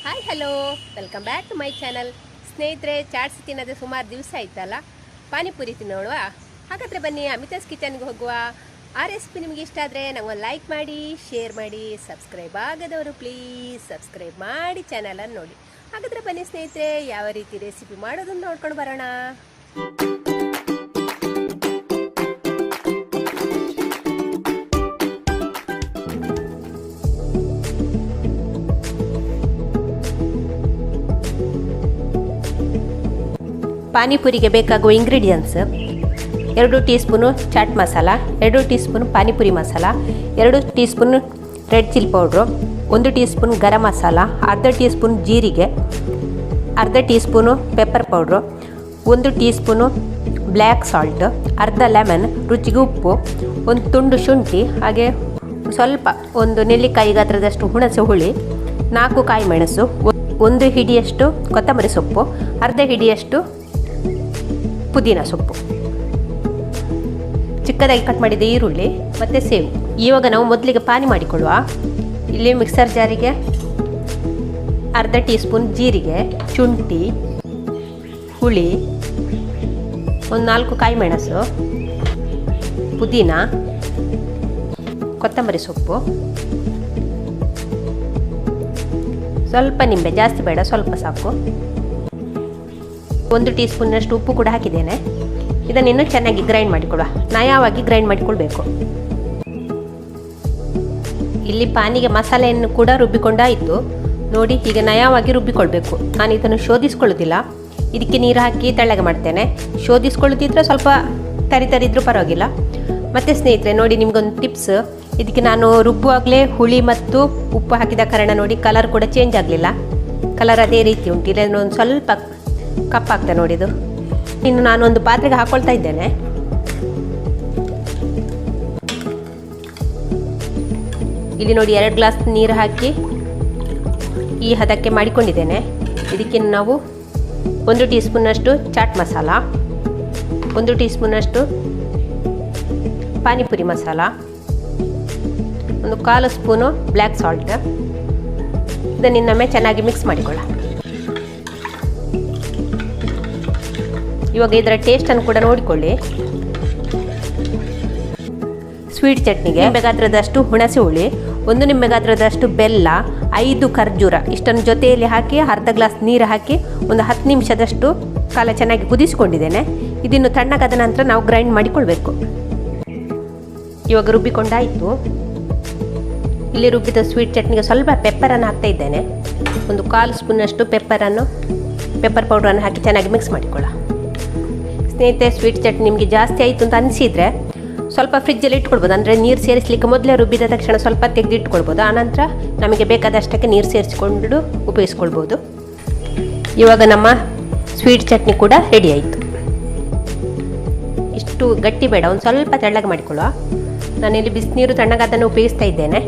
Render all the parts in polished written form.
Hi hello welcome back to my channel. ಸ್ನೇಹಿತರೆ, ಚಾಟ್ಸ್ ತಿನ್ನೋದು ಸುಮಾರು ದಿವಸ ಆಯ್ತಲ್ಲ, ಪಾನಿಪುರಿ ತಿನ್ನೋಳುವ. ಹಾಗಾದರೆ ಬನ್ನಿ ಅಮಿತಾಸ್ ಕಿಚನ್ಗೆ ಹೋಗುವ. ಆ ರೆಸಿಪಿ ನಿಮಗೆ ಇಷ್ಟ ಆದರೆ ನಾವು ಲೈಕ್ ಮಾಡಿ, ಶೇರ್ ಮಾಡಿ, ಸಬ್ಸ್ಕ್ರೈಬ್ ಆಗದವರು ಪ್ಲೀಸ್ ಸಬ್ಸ್ಕ್ರೈಬ್ ಮಾಡಿ ಚಾನಲನ್ನು ನೋಡಿ. ಹಾಗಾದರೆ ಬನ್ನಿ ಸ್ನೇಹಿತರೆ, ಯಾವ ರೀತಿ ರೆಸಿಪಿ ಮಾಡೋದನ್ನು ನೋಡ್ಕೊಂಡು ಬರೋಣ. ಪಾನಿಪುರಿಗೆ ಬೇಕಾಗುವ ingredients: 2 teaspoon chaat masala, 2 teaspoon panipuri masala, 2 teaspoon red chilli powder, 1 teaspoon garam masala, ಅರ್ಧ ಟೀ ಸ್ಪೂನ್ ಜೀರಿಗೆ, ಅರ್ಧ teaspoon pepper powder, 1 teaspoon black salt, ಅರ್ಧ ಲೆಮನ್, ರುಚಿಗೆ ಉಪ್ಪು, 1 ತುಂಡು ಶುಂಠಿ, ಹಾಗೆ ಸ್ವಲ್ಪ 1 ನೆಲ್ಲಿಕಾಯಿ ಗಾತ್ರದಷ್ಟು ಹುಣಸೆ ಹುಳಿ, 4 ಕಾಯಿ ಮೆಣಸು, 1 ಹಿಡಿಯಷ್ಟು ಕೊತ್ತಂಬರಿ ಸೊಪ್ಪು, ಅರ್ಧ ಹಿಡಿಯಷ್ಟು ಪುದೀನ ಸೊಪ್ಪು, ಚಿಕ್ಕದಾಗಿ ಕಟ್ ಮಾಡಿದ ಈರುಳ್ಳಿ ಮತ್ತು ಸೇವು. ಇವಾಗ ನಾವು ಮೊದಲಿಗೆ ಪಾನಿ ಮಾಡಿಕೊಳ್ಳುವ. ಇಲ್ಲಿ ಮಿಕ್ಸರ್ ಜಾರಿಗೆ ಅರ್ಧ ಟೀ ಸ್ಪೂನ್ ಜೀರಿಗೆ, ಶುಂಠಿ, ಹುಳಿ, 4 ಕಾಯಿ ಮೆಣಸು, ಪುದೀನ, ಕೊತ್ತಂಬರಿ ಸೊಪ್ಪು, ಸ್ವಲ್ಪ ನಿಂಬೆ, ಜಾಸ್ತಿ ಬೇಡ, ಸ್ವಲ್ಪ ಸಾಕು, 1 ಟೀ ಸ್ಪೂನ್ನಷ್ಟು ಉಪ್ಪು ಕೂಡ ಹಾಕಿದ್ದೇನೆ. ಇದನ್ನಿನ್ನು ಚೆನ್ನಾಗಿ ಗ್ರೈಂಡ್ ಮಾಡಿಕೊಳ್ಳುವ. ನಯವಾಗಿ ಗ್ರೈಂಡ್ ಮಾಡಿಕೊಳ್ಬೇಕು. ಇಲ್ಲಿ ಪಾನಿಗೆ ಮಸಾಲೆಯನ್ನು ಕೂಡ ರುಬ್ಬಿಕೊಂಡಾಯಿತು ನೋಡಿ. ಹೀಗೆ ನಯವಾಗಿ ರುಬ್ಬಿಕೊಳ್ಬೇಕು. ನಾನು ಇದನ್ನು ಶೋಧಿಸ್ಕೊಳ್ಳೋದಿಲ್ಲ, ಇದಕ್ಕೆ ನೀರು ಹಾಕಿ ತೆಳ್ಳಗೆ ಮಾಡ್ತೇನೆ. ಶೋಧಿಸ್ಕೊಳ್ಳೋದಿದ್ರೆ ಸ್ವಲ್ಪ ತರಿದ್ರೂ ಪರವಾಗಿಲ್ಲ. ಮತ್ತು ಸ್ನೇಹಿತರೆ ನೋಡಿ, ನಿಮಗೊಂದು ಟಿಪ್ಸ್. ಇದಕ್ಕೆ ನಾನು ರುಬ್ಬುವಾಗಲೇ ಹುಳಿ ಮತ್ತು ಉಪ್ಪು ಹಾಕಿದ ಕಾರಣ ನೋಡಿ ಕಲರ್ ಕೂಡ ಚೇಂಜ್ ಆಗಲಿಲ್ಲ. ಕಲರ್ ಅದೇ ರೀತಿ ಉಂಟು. ಇಲ್ಲ ಒಂದು ಸ್ವಲ್ಪ ಕಪ್ಪಾಗ್ತದೆ ನೋಡಿದು. ಇನ್ನು ನಾನೊಂದು ಪಾತ್ರೆಗೆ ಹಾಕ್ಕೊಳ್ತಾ ಇದ್ದೇನೆ. ಇಲ್ಲಿ ನೋಡಿ 2 ಗ್ಲಾಸ್ ನೀರು ಹಾಕಿ ಈ ಹದಕ್ಕೆ ಮಾಡಿಕೊಂಡಿದ್ದೇನೆ. ಇದಕ್ಕೆ ನಾವು 1 ಟೀ ಸ್ಪೂನ್ನಷ್ಟು ಚಾಟ್ ಮಸಾಲ, 1 ಟೀ ಸ್ಪೂನ್ನಷ್ಟು panipuri masala, 1/4 spoon black salt. ಇದನ್ನಿನ್ನೊಮ್ಮೆ ಚೆನ್ನಾಗಿ ಮಿಕ್ಸ್ ಮಾಡಿಕೊಳ್ಳ. ಇವಾಗ ಇದರ ಟೇಸ್ಟನ್ನು ಕೂಡ ನೋಡಿಕೊಳ್ಳಿ. ಸ್ವೀಟ್ ಚಟ್ನಿಗೆ ನಿಂಬೆ ಗಾತ್ರದಷ್ಟು ಹುಣಸೆ ಹುಳಿ, 1 ನಿಂಬೆ ಗಾತ್ರದಷ್ಟು ಬೆಲ್ಲ, 5 ಖರ್ಜೂರ ಇಷ್ಟನ್ನು ಜೊತೆಯಲ್ಲಿ ಹಾಕಿ ಅರ್ಧ ಗ್ಲಾಸ್ ನೀರು ಹಾಕಿ ಒಂದು 10 ನಿಮಿಷದಷ್ಟು ಕಾಲ ಚೆನ್ನಾಗಿ ಕುದಿಸಿಕೊಂಡಿದ್ದೇನೆ. ಇದನ್ನು ತಣ್ಣಗಾದ ನಂತರ ನಾವು ಗ್ರೈಂಡ್ ಮಾಡಿಕೊಳ್ಬೇಕು. ಇವಾಗ ರುಬ್ಬಿಕೊಂಡಾಯಿತು. ಇಲ್ಲಿ ರುಬ್ಬಿದ ಸ್ವೀಟ್ ಚಟ್ನಿಗೆ ಸ್ವಲ್ಪ ಪೆಪ್ಪರನ್ನು ಹಾಕ್ತಾ ಇದ್ದೇನೆ. 1/4 ಸ್ಪೂನಷ್ಟು ಪೆಪ್ಪರ್ ಪೌಡ್ರನ್ನು ಹಾಕಿ ಚೆನ್ನಾಗಿ ಮಿಕ್ಸ್ ಮಾಡಿಕೊಳ್ಳ. ಸ್ನೇಹಿತರೆ, ಸ್ವೀಟ್ ಚಟ್ನಿ ನಿಮಗೆ ಜಾಸ್ತಿ ಆಯಿತು ಅಂತ ಅನಿಸಿದರೆ ಸ್ವಲ್ಪ ಫ್ರಿಜ್ಜಲ್ಲಿ ಇಟ್ಕೊಳ್ಬೋದು. ಅಂದರೆ ನೀರು ಸೇರಿಸಲಿಕ್ಕೆ ಮೊದಲೇ ರುಬ್ಬಿದ ತಕ್ಷಣ ಸ್ವಲ್ಪ ತೆಗೆದು ಇಟ್ಕೊಳ್ಬೋದು. ಆನಂತರ ನಮಗೆ ಬೇಕಾದಷ್ಟಕ್ಕೆ ನೀರು ಸೇರಿಸಿಕೊಂಡು ಉಪಯೋಗಿಸ್ಕೊಳ್ಬೋದು. ಇವಾಗ ನಮ್ಮ ಸ್ವೀಟ್ ಚಟ್ನಿ ಕೂಡ ರೆಡಿ ಆಯಿತು. ಇಷ್ಟು ಗಟ್ಟಿ ಬೇಡ, ಒಂದು ಸ್ವಲ್ಪ ತೆಳ್ಳಗೆ ಮಾಡಿಕೊಳ್ಳುವ. ನಾನಿಲ್ಲಿ ಬಿಸಿನೀರು ತಣ್ಣಗಾದನ್ನು ಉಪಯೋಗಿಸ್ತಾ ಇದ್ದೇನೆ.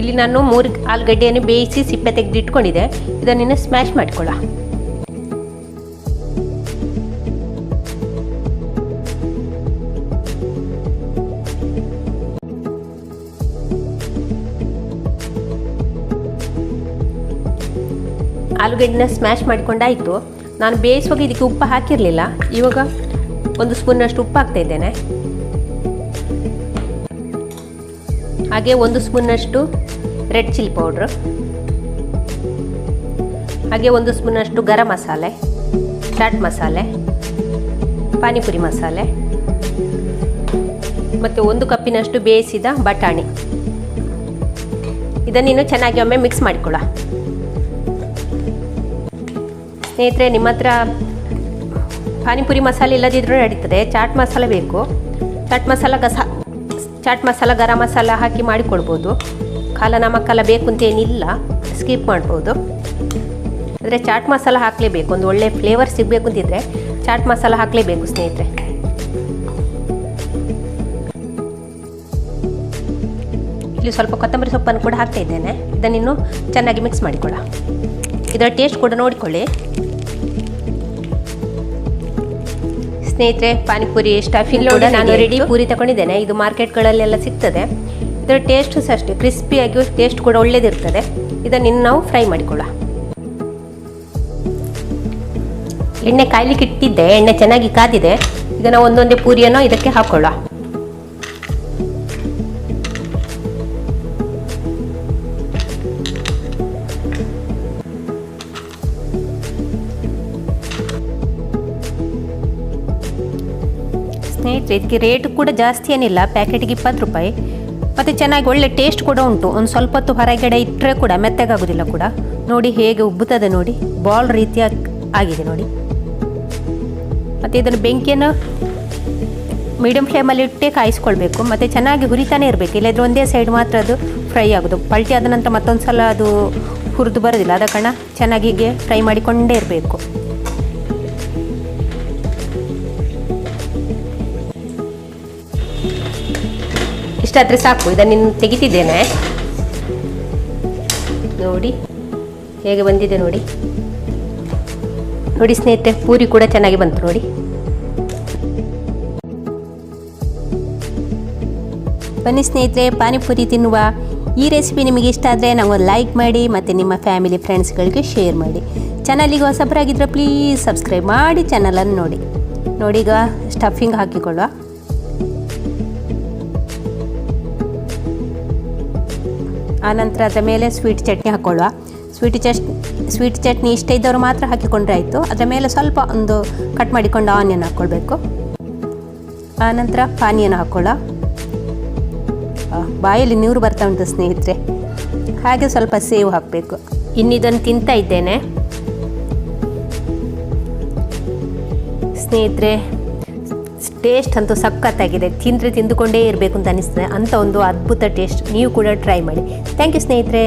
ಇಲ್ಲಿ ನಾನು 3 ಆಲೂಗಡ್ಡೆಯನ್ನು ಬೇಯಿಸಿ ಸಿಪ್ಪೆ ತೆಗೆದು ಇಟ್ಕೊಂಡಿದ್ದೆ. ಇದನ್ನು ಸ್ಮ್ಯಾಶ್ ಮಾಡಿಕೊಳ್ಳ. ಆಲೂಗಡ್ಡೆನ ಸ್ಮ್ಯಾಶ್ ಮಾಡಿಕೊಂಡಾಯಿತು. ನಾನು ಬೇಯಿಸುವಾಗ ಇದಕ್ಕೆ ಉಪ್ಪು ಹಾಕಿರಲಿಲ್ಲ. ಇವಾಗ 1 ಸ್ಪೂನ್ನಷ್ಟು ಉಪ್ಪು ಹಾಕ್ತಾ ಇದ್ದೇನೆ. ಹಾಗೆ 1 ಸ್ಪೂನ್ನಷ್ಟು ರೆಡ್ ಚಿಲ್ಲಿ ಪೌಡ್ರು, ಹಾಗೆ 1 ಸ್ಪೂನಷ್ಟು ಗರಂ ಮಸಾಲೆ, ಚಾಟ್ ಮಸಾಲೆ, ಪಾನಿಪುರಿ ಮಸಾಲೆ ಮತ್ತು 1 ಕಪ್ಪಿನಷ್ಟು ಬೇಯಿಸಿದ ಬಟಾಣಿ. ಇದನ್ನಿನ್ನು ಚೆನ್ನಾಗಿ ಒಮ್ಮೆ ಮಿಕ್ಸ್ ಮಾಡಿಕೊಳ್ಳ. ಸ್ನೇಹಿತರೆ, ನಿಮ್ಮ ಹತ್ರ ಪಾನಿಪುರಿ ಮಸಾಲೆ ಇಲ್ಲದಿದ್ರೂ ನಡೀತದೆ. ಚಾಟ್ ಮಸಾಲೆ ಬೇಕು. ಚಾಟ್ ಮಸಾಲ ಗರಂ ಮಸಾಲ ಹಾಕಿ ಮಾಡಿಕೊಳ್ಬೋದು. ಕಾಲ ನಮಕ್ಕೆಲ್ಲ ಬೇಕು ಅಂತ ಏನಿಲ್ಲ, ಸ್ಕಿಪ್ ಮಾಡ್ಬೋದು. ಆದರೆ ಚಾಟ್ ಮಸಾಲ ಹಾಕಲೇಬೇಕು. ಒಂದು ಒಳ್ಳೆ ಫ್ಲೇವರ್ ಸಿಗಬೇಕು ಅಂತಿದ್ರೆ ಚಾಟ್ ಮಸಾಲ ಹಾಕಲೇಬೇಕು ಸ್ನೇಹಿತರೆ. ಇಲ್ಲಿ ಸ್ವಲ್ಪ ಕೊತ್ತಂಬರಿ ಸೊಪ್ಪನ್ನು ಕೂಡ ಹಾಕ್ತಾ ಇದ್ದೇನೆ. ಇದನ್ನಿನ್ನು ಚೆನ್ನಾಗಿ ಮಿಕ್ಸ್ ಮಾಡಿಕೊಳ್ಳ. ಇದರ ಟೇಸ್ಟ್ ಕೂಡ ನೋಡಿಕೊಳ್ಳಿ. ಸ್ನೇಹಿತರೆ, ಪಾನಿಪುರಿ ಸ್ಟಫಿಂಗ್ ಕೂಡ ನಾನು ರೆಡಿ ಪೂರಿ ತಗೊಂಡಿದ್ದೇನೆ. ಇದು ಮಾರ್ಕೆಟ್ಗಳಲ್ಲೆಲ್ಲ ಸಿಗ್ತದೆ. ಇದರ ಟೇಸ್ಟ್ ಸಹ ಅಷ್ಟೇ ಕ್ರಿಸ್ಪಿಯಾಗಿ, ಟೇಸ್ಟ್ ಕೂಡ ಒಳ್ಳೇದಿರ್ತದೆ. ಇದನ್ನು ನಾವು ಫ್ರೈ ಮಾಡಿಕೊಳ್ಳುವ. ಎಣ್ಣೆ ಕಾಯ್ಲಿಕ್ಕೆ ಇಟ್ಟಿದ್ದೆ, ಎಣ್ಣೆ ಚೆನ್ನಾಗಿ ಕಾದಿದೆ. ಈಗ ನಾವು ಒಂದೊಂದೇ ಪೂರಿಯನ್ನು ಇದಕ್ಕೆ ಹಾಕೊಳ್ಳುವ. ಸ್ನೇಹಿತರೆ, ಇದಕ್ಕೆ ರೇಟ್ ಕೂಡ ಜಾಸ್ತಿ ಏನಿಲ್ಲ, ಪ್ಯಾಕೆಟ್ಗೆ 20 ರೂಪಾಯಿ. ಮತ್ತು ಚೆನ್ನಾಗಿ ಒಳ್ಳೆ ಟೇಸ್ಟ್ ಕೂಡ ಉಂಟು. ಒಂದು ಸ್ವಲ್ಪ ಹೊತ್ತು ಹೊರಗಡೆ ಇಟ್ಟರೆ ಕೂಡ ಮೆತ್ತಗಾಗೋದಿಲ್ಲ ಕೂಡ. ನೋಡಿ ಹೇಗೆ ಉಬ್ಬುತ್ತದೆ ನೋಡಿ, ಬಾಲ್ ರೀತಿಯ ಆಗಿದೆ ನೋಡಿ. ಮತ್ತು ಇದನ್ನು ಬೆಂಕಿಯನ್ನು ಮೀಡಿಯಮ್ ಫ್ಲೇಮಲ್ಲಿ ಇಟ್ಟೇ ಕಾಯಿಸ್ಕೊಳ್ಬೇಕು. ಮತ್ತು ಚೆನ್ನಾಗಿ ಹುರಿತಾನೆ ಇರಬೇಕು, ಇಲ್ಲದ್ರೆ ಒಂದೇ ಸೈಡ್ ಮಾತ್ರ ಅದು ಫ್ರೈ ಆಗೋದು. ಪಲ್ಟಿ ಆದ ನಂತರ ಮತ್ತೊಂದು ಸಲ ಅದು ಹುರಿದು ಬರೋದಿಲ್ಲ. ಆದ ಕಾರಣ ಚೆನ್ನಾಗಿ ಹೀಗೆ ಫ್ರೈ ಮಾಡಿಕೊಂಡೇ ಇರಬೇಕು. ಇಷ್ಟಾದರೆ ಸಾಕು. ಇದನ್ನು ತೆಗಿತಿದ್ದೇನೆ. ನೋಡಿ ಹೇಗೆ ಬಂದಿದೆ ನೋಡಿ. ನೋಡಿ ಸ್ನೇಹಿತರೆ, ಪೂರಿ ಕೂಡ ಚೆನ್ನಾಗಿ ಬಂತು ನೋಡಿ. ಬನ್ನಿ ಸ್ನೇಹಿತರೆ, ಪಾನಿಪುರಿ ತಿನ್ನುವ. ಈ ರೆಸಿಪಿ ನಿಮಗೆ ಇಷ್ಟ ಆದರೆ ನಮಗೆ ಲೈಕ್ ಮಾಡಿ ಮತ್ತು ನಿಮ್ಮ ಫ್ಯಾಮಿಲಿ ಫ್ರೆಂಡ್ಸ್ಗಳಿಗೆ ಶೇರ್ ಮಾಡಿ. ಚಾನಲಿಗೆ ಹೊಸಬರಾಗಿದ್ದರೆ ಪ್ಲೀಸ್ ಸಬ್ಸ್ಕ್ರೈಬ್ ಮಾಡಿ ಚಾನಲನ್ನು ನೋಡಿ. ನೋಡಿ ಈಗ ಸ್ಟಫಿಂಗ್ ಹಾಕಿಕೊಳ್ಳುವ. ಆನಂತರ ಅದರ ಮೇಲೆ ಸ್ವೀಟ್ ಚಟ್ನಿ ಹಾಕ್ಕೊಳ್ಳುವ. ಸ್ವೀಟ್ ಚಟ್ನಿ ಇಷ್ಟ ಇದ್ದವರು ಮಾತ್ರ ಹಾಕಿಕೊಂಡ್ರೆ ಆಯಿತು. ಅದರ ಮೇಲೆ ಸ್ವಲ್ಪ ಒಂದು ಕಟ್ ಮಾಡಿಕೊಂಡು ಆನಿಯನ್ ಹಾಕ್ಕೊಳ್ಬೇಕು. ಆನಂತರ ಪಾನಿಯನ್ನು ಹಾಕ್ಕೊಳ್ಳುವ. ಬಾಯಲ್ಲಿ ನೀರು ಬರ್ತಾ ಉಂಟು ಸ್ನೇಹಿತರೆ. ಹಾಗೆ ಸ್ವಲ್ಪ ಸೇವು ಹಾಕಬೇಕು. ಇನ್ನಿದನ್ನು ತಿಂತಾ ಇದ್ದೇನೆ ಸ್ನೇಹಿತರೆ. ಟೇಸ್ಟ್ ಅಂತೂ ಸಖತ್ತಾಗಿದೆ. ತಿಂದುಕೊಂಡೇ ಇರಬೇಕು ಅಂತ ಅನಿಸ್ತದೆ. ಅಂಥ ಒಂದು ಅದ್ಭುತ ಟೇಸ್ಟ್. ನೀವು ಕೂಡ ಟ್ರೈ ಮಾಡಿ. ಥ್ಯಾಂಕ್ ಯು ಸ್ನೇಹಿತರೆ.